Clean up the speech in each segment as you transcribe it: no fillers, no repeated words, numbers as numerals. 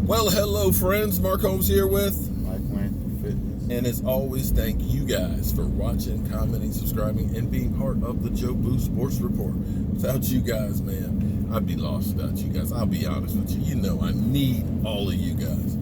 Well, hello, friends. Mark Holmes here with Mike Wayne Fitness. And as always, thank you guys for watching, commenting, subscribing, and being part of the Joe Boo Sports Report. Without you guys, man, I'd be lost without you guys. I'll be honest with you. You know I need all of you guys.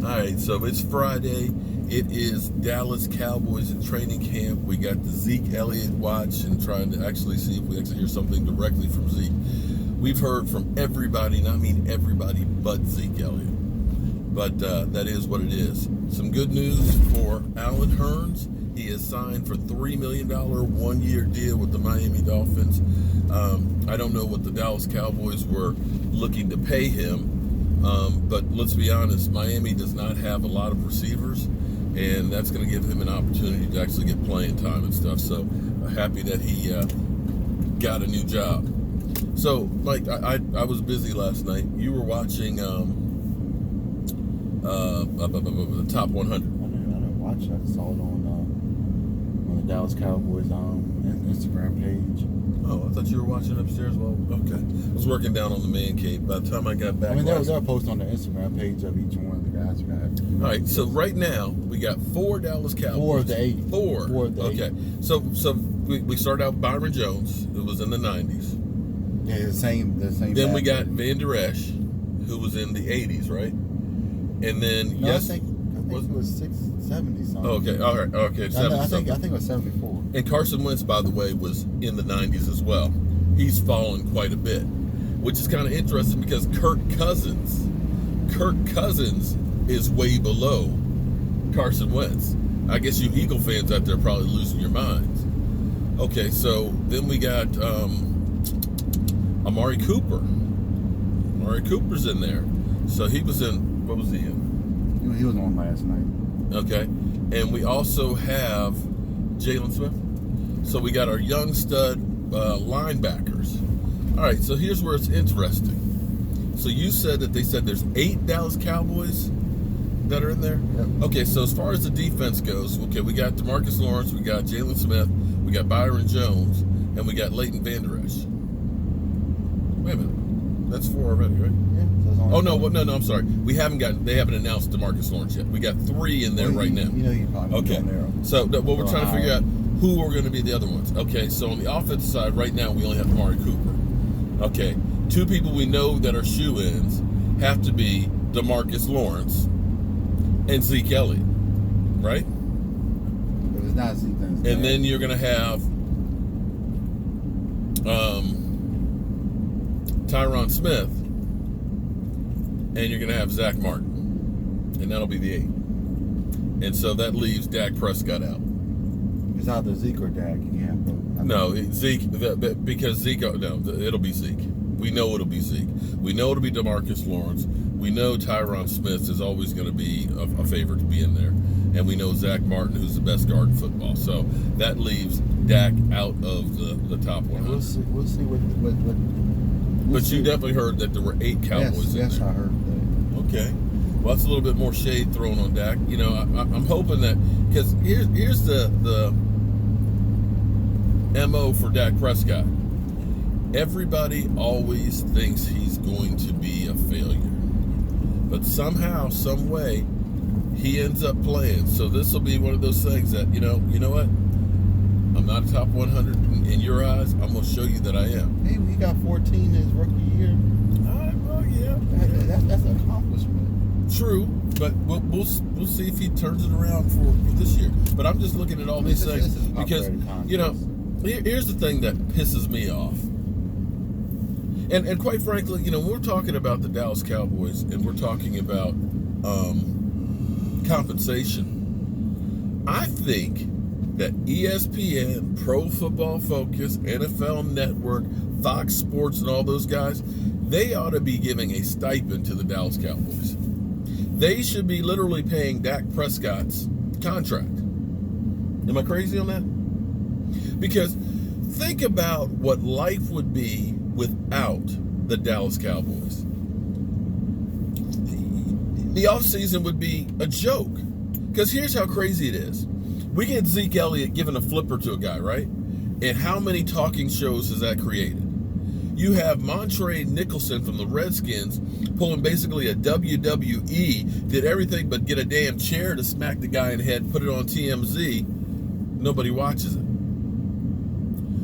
All right, so it's Friday. It is Dallas Cowboys in training camp. We got the Zeke Elliott watch and trying to actually see if we actually hear something directly from Zeke. We've heard from everybody, and I mean everybody but Zeke Elliott. But that is what it is. Some good news for Allen Hurns. He is signed for $3 million one-year deal with the Miami Dolphins. I don't know what the Dallas Cowboys were looking to pay him, but let's be honest, Miami does not have a lot of receivers, and that's going to give him an opportunity to actually get playing time and stuff. So happy that he got a new job. So, Mike, I was busy last night. You were watching the top 100. I didn't watch it. I saw it on the Dallas Cowboys Instagram page. Oh, I thought you were watching upstairs. Well, okay. I was working down on the man cave. By the time I got back, there was a post on the Instagram page of each one of the guys. All right. So right now we got 4 Dallas Cowboys. 4 of the 8. 4. 4 of the 8. Okay. So we started out with Byron Jones, who was in the 90s. Yeah, the same. Then we got Van Der Esch, who was in the 80s, right? And then I think it was 70 something. Okay, all right, okay, 70 I think it was 74. And Carson Wentz, by the way, was in the 90s as well. He's fallen quite a bit, which is kind of interesting because Kirk Cousins is way below Carson Wentz. I guess you Eagle fans out there are probably losing your minds. Okay, so then we got Amari Cooper. Amari Cooper's in there. So he was in, what was he in? He was on last night. Okay. And we also have Jalen Smith. So we got our young stud linebackers. All right, so here's where it's interesting. So you said that they said there's 8 Dallas Cowboys that are in there? Yep. Okay, so as far as the defense goes, okay, we got DeMarcus Lawrence, we got Jalen Smith, we got Byron Jones, and we got Leighton Van Der Esch. Wait a minute. That's 4 already, right? Yeah. Oh, no, I'm sorry. They haven't announced DeMarcus Lawrence yet. We got 3 in there right now. You know, you probably okay. There. So we're trying to figure out who are going to be the other ones. Okay, so on the offensive side, right now, we only have Amari Cooper. Okay, 2 people we know that are shoe-ins have to be DeMarcus Lawrence and Zeke Elliott, right? If it's not Zeke, then and then you're going to have Tyron Smith, and you're going to have Zach Martin, and that'll be the 8. And so that leaves Dak Prescott out. It's either Zeke or Dak. You can't put. No, Zeke, because Zeke, no, it'll be Zeke. We know it'll be Zeke. We know it'll be DeMarcus Lawrence. We know Tyron Smith is always going to be a favorite to be in there. And we know Zach Martin, who's the best guard in football. So that leaves Dak out of the top 100. We'll see what but you definitely heard that there were 8 Cowboys in there. Yes, I heard that. Okay. Well, that's a little bit more shade thrown on Dak. You know, I'm hoping that, because here's the MO for Dak Prescott. Everybody always thinks he's going to be a failure. But somehow, some way, he ends up playing. So this will be one of those things that, you know what? I'm not a top 100 in your eyes. I'm going to show you that I am. Hey, he got 14 his rookie year. Well, yeah. That's an accomplishment. True, but we'll see if he turns it around for this year. But I'm just looking at all these things because, here's the thing that pisses me off. And quite frankly, when we're talking about the Dallas Cowboys and we're talking about compensation, I think that ESPN, Pro Football Focus, NFL Network, Fox Sports, and all those guys, they ought to be giving a stipend to the Dallas Cowboys. They should be literally paying Dak Prescott's contract. Am I crazy on that? Because think about what life would be without the Dallas Cowboys. The offseason would be a joke. Because here's how crazy it is. We get Zeke Elliott giving a flipper to a guy, right? And how many talking shows has that created? You have Montre Nicholson from the Redskins pulling basically a WWE, did everything but get a damn chair to smack the guy in the head, put it on TMZ. Nobody watches it.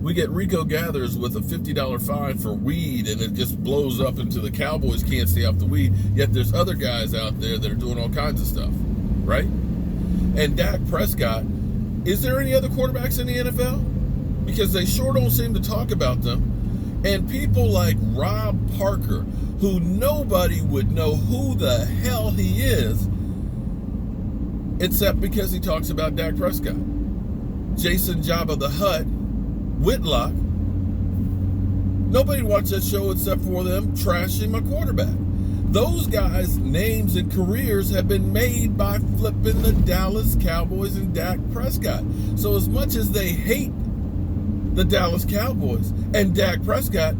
We get Rico Gathers with a $50 fine for weed, and it just blows up into the Cowboys can't stay off the weed. Yet there's other guys out there that are doing all kinds of stuff, right? And Dak Prescott, is there any other quarterbacks in the NFL? Because they sure don't seem to talk about them. And people like Rob Parker, who nobody would know who the hell he is, except because he talks about Dak Prescott. Jason Jabba the Hutt, Whitlock, nobody watched that show except for them trashing my quarterback. Those guys' names and careers have been made by flipping the Dallas Cowboys and Dak Prescott. So as much as they hate the Dallas Cowboys and Dak Prescott,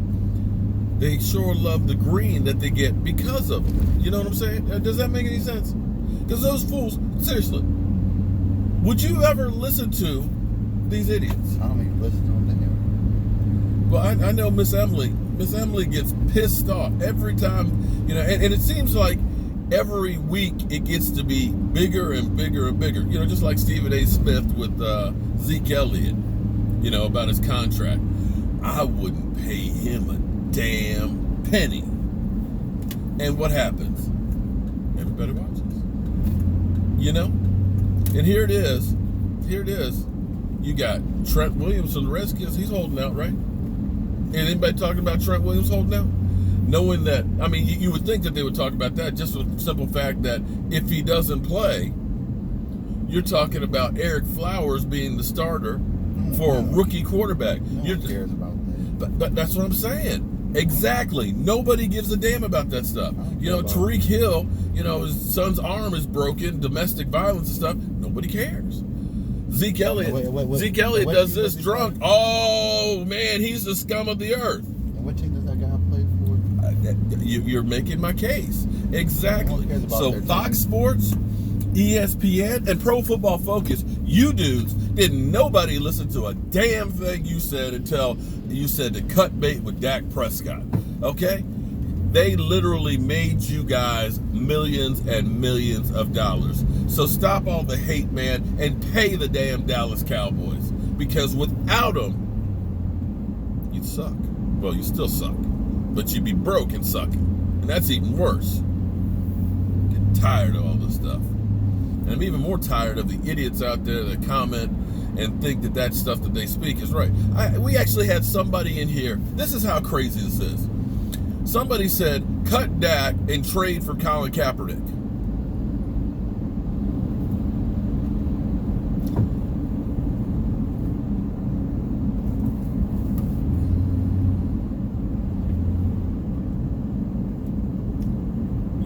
they sure love the green that they get because of them. You know what I'm saying? Does that make any sense? Because those fools, seriously, would you ever listen to these idiots? I don't even listen to them. Well, I know Miss Emily. Miss Emily gets pissed off every time, you know, and it seems like every week it gets to be bigger and bigger and bigger. You know, just like Stephen A. Smith with Zeke Elliott, you know, about his contract. I wouldn't pay him a damn penny. And what happens? Everybody watches. You know? And here it is. Here it is. You got Trent Williams from the Redskins. He's holding out, right? And anybody talking about Trent Williams holding out? Knowing that, I mean, you would think that they would talk about that just with the simple fact that if he doesn't play, you're talking about Eric Flowers being the starter for a rookie quarterback. No one cares about that. But that's what I'm saying. Exactly. Nobody gives a damn about that stuff. You know, Tariq Hill, you know, his son's arm is broken, domestic violence and stuff. Nobody cares. Zeke Elliott. Zeke Elliott does this drunk. Oh, man, he's the scum of the earth. And what team does that guy play for? You're making my case. Exactly. So Fox Sports, ESPN, and Pro Football Focus, you dudes, didn't nobody listen to a damn thing you said until you said to cut bait with Dak Prescott. Okay? They literally made you guys millions and millions of dollars. So stop all the hate, man, and pay the damn Dallas Cowboys. Because without them, you'd suck. Well, you still suck. But you'd be broke and sucking. And that's even worse. I'm getting tired of all this stuff. And I'm even more tired of the idiots out there that comment and think that that stuff that they speak is right. We actually had somebody in here. This is how crazy this is. Somebody said, cut Dak and trade for Colin Kaepernick.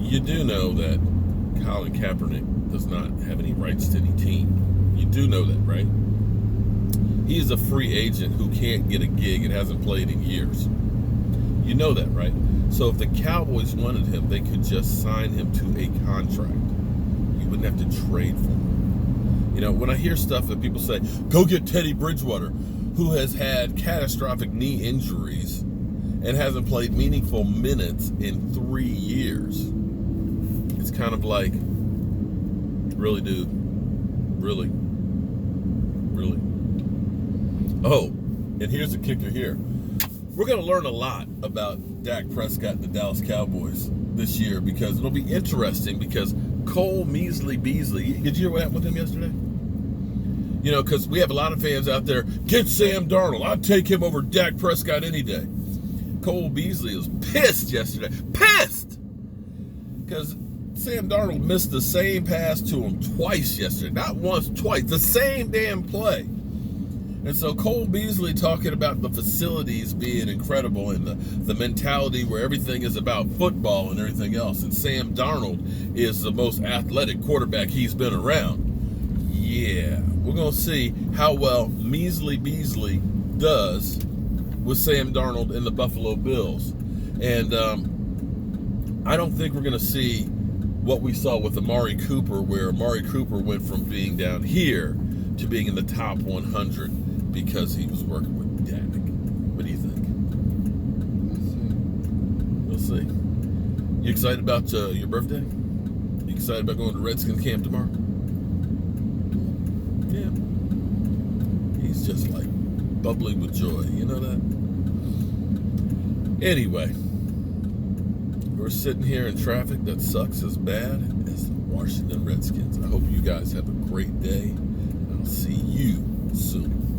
You do know that Colin Kaepernick does not have any rights to any team. You do know that, right? He is a free agent who can't get a gig and hasn't played in years. You know that, right? So if the Cowboys wanted him, they could just sign him to a contract. You wouldn't have to trade for him. You know, when I hear stuff that people say, go get Teddy Bridgewater, who has had catastrophic knee injuries and hasn't played meaningful minutes in 3 years. It's kind of like, really, dude? Really? Really? Oh, and here's the kicker here. We're going to learn a lot about Dak Prescott and the Dallas Cowboys this year because it'll be interesting because Cole Beasley, did you hear what happened with him yesterday? You know, because we have a lot of fans out there, get Sam Darnold. I'd take him over Dak Prescott any day. Cole Beasley was pissed yesterday. Pissed! Because Sam Darnold missed the same pass to him twice yesterday. Not once, twice. The same damn play. And so Cole Beasley talking about the facilities being incredible and the mentality where everything is about football and everything else. And Sam Darnold is the most athletic quarterback he's been around. Yeah, we're going to see how well Measly Beasley does with Sam Darnold and the Buffalo Bills. And I don't think we're going to see what we saw with Amari Cooper, where Amari Cooper went from being down here to being in the top 100 because he was working with Dak. What do you think? You excited about your birthday? You excited about going to Redskins camp tomorrow? Yeah. He's just like bubbling with joy. You know that? Anyway, we're sitting here in traffic that sucks as bad as the Washington Redskins. I hope you guys have a great day. I'll see you soon.